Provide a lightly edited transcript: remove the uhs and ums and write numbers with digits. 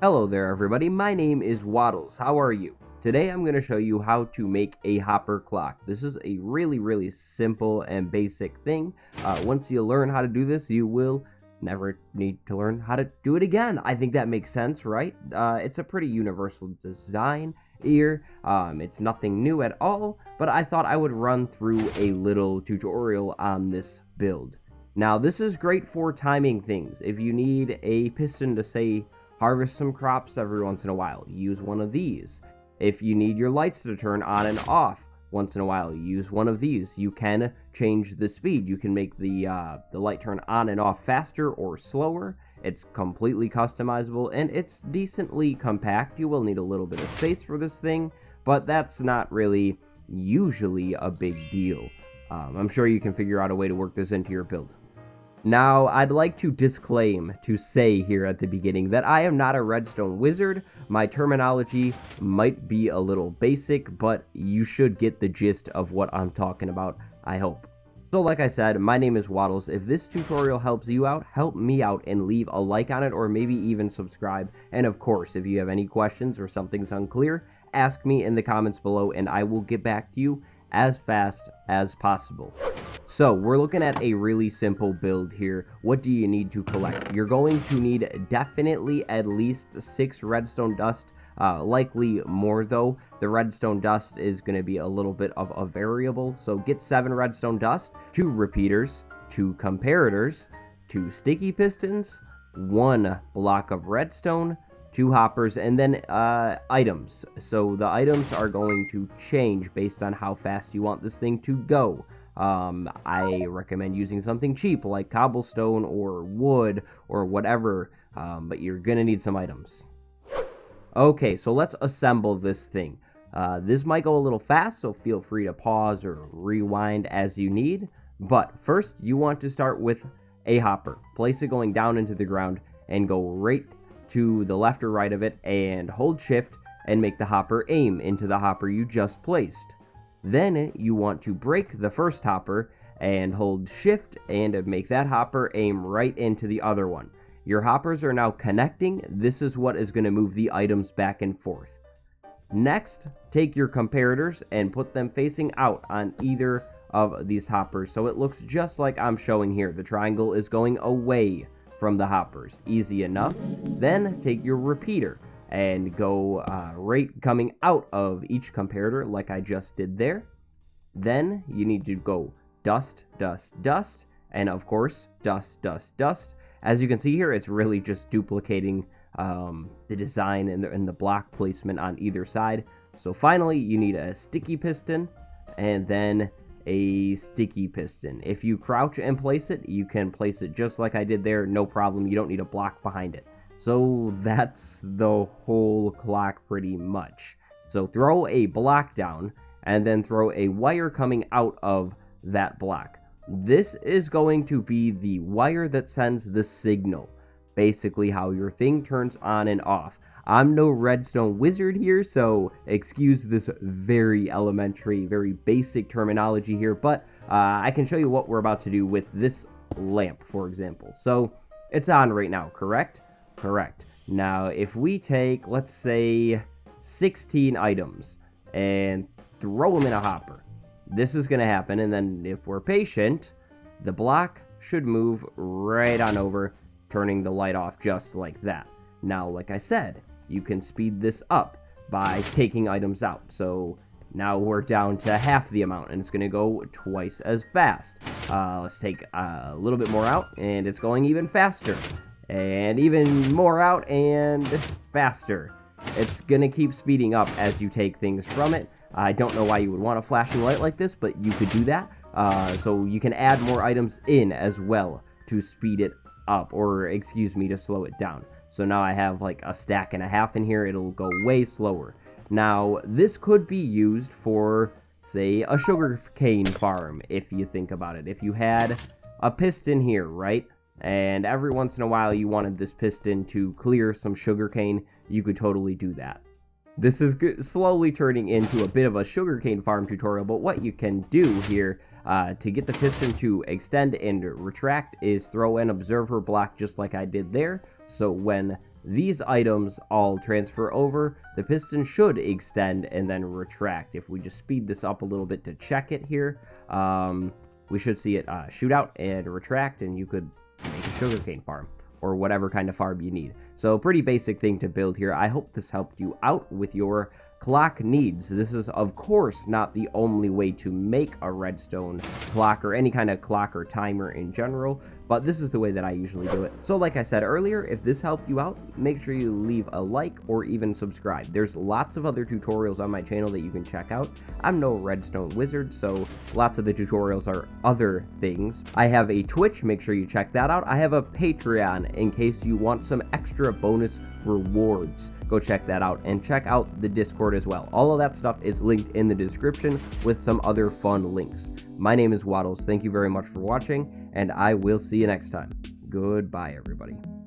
Hello there everybody, my name is Waddles. How are you? Today I'm going to show you how to make a hopper clock. This is a really simple and basic thing. Once you learn how to do this, you will never need to learn how to do it again. I think that makes sense, right? It's a pretty universal design here. It's nothing new at all, but I thought I would run through a little tutorial on this build. Now this is great for timing things. If you need a piston to say harvest some crops every once in a while, use one of these. If you need your lights to turn on and off once in a while, use one of these. You can change the speed. You can make the light turn on and off faster or slower. It's completely customizable and it's decently compact. You will need a little bit of space for this thing, but that's not really usually a big deal. I'm sure you can figure out a way to work this into your build. Now, I'd like to say here at the beginning that I am not a redstone wizard. My terminology might be a little basic, but you should get the gist of what I'm talking about, I hope. So like I said, my name is Waddles. If this tutorial helps you out, help me out and leave a like on it or maybe even subscribe. And of course, if you have any questions or something's unclear, ask me in the comments below and I will get back to you as fast as possible. So we're looking at a really simple build here. What do you need to collect? You're going to need definitely at least 6 redstone dust, likely more though. The redstone dust is going to be a little bit of a variable. So get 7 redstone dust, 2 repeaters, 2 comparators, 2 sticky pistons, 1 block of redstone, 2 hoppers, and then items. So the items are going to change based on how fast you want this thing to go. I recommend using something cheap like cobblestone or wood or whatever, but you're gonna need some items. Okay, so let's assemble this thing. This might go a little fast, so feel free to pause or rewind as you need. But first, you want to start with a hopper. Place it going down into the ground and go right to the left or right of it and hold shift and make the hopper aim into the hopper you just placed. Then you want to break the first hopper and hold shift and make that hopper aim right into the other one. Your hoppers are now connecting. This is what is going to move the items back and forth. Next, take your comparators and put them facing out on either of these hoppers so it looks just like I'm showing here. The triangle is going away from the hoppers. Easy enough. Then take your repeater and go right coming out of each comparator like I just did there. Then you need to go dust, dust, dust, and of course dust, dust, dust. As you can see here, it's really just duplicating the design and the block placement on either side. So finally you need a sticky piston and then a sticky piston. If you crouch and place it, you can place it just like I did there, no problem. You don't need a block behind it. So that's the whole clock pretty much. So throw a block down and then throw a wire coming out of that block. This is going to be the wire that sends the signal. Basically how your thing turns on and off. I'm no redstone wizard here, so excuse this very elementary, very basic terminology here, but I can show you what we're about to do with this lamp, for example. So it's on right now, correct? Correct. Now, if we take, let's say, 16 items and throw them in a hopper, this is going to happen, and then if we're patient, the block should move right on over, turning the light off just like that. Now, like I said, you can speed this up by taking items out. So now we're down to half the amount, and it's going to go twice as fast. Let's take a little bit more out, and it's going even faster. And even more out and faster. It's gonna keep speeding up as you take things from it. I don't know why you would want a flashing light like this, but you could do that. So you can add more items in as well to speed it up, or excuse me, to slow it down. So now I have like a stack and a half in here. It'll go way slower. Now this could be used for, say, a sugarcane farm if you think about it. If you had a piston here, right? And every once in a while you wanted this piston to clear some sugarcane, you could totally do that. This is slowly turning into a bit of a sugarcane farm tutorial, but what you can do here to get the piston to extend and retract is throw an observer block just like I did there. So when these items all transfer over. The piston should extend and then retract. If we just speed this up a little bit to check it here, we should see it shoot out and retract, and you could make a sugarcane farm or whatever kind of farm you need. So pretty basic thing to build here. I hope this helped you out with your clock needs. This is of course not the only way to make a redstone clock or any kind of clock or timer in general, but this is the way that I usually do it. So like I said earlier, if this helped you out, make sure you leave a like or even subscribe. There's lots of other tutorials on my channel that you can check out. I'm no redstone wizard, so lots of the tutorials are other things. I have a Twitch, make sure you check that out. I have a Patreon in case you want some extra bonus rewards. Go check that out, and check out the Discord as well. All of that stuff is linked in the description with some other fun links. My name is Waddles. Thank you very much for watching, and I will see you next time. Goodbye, everybody.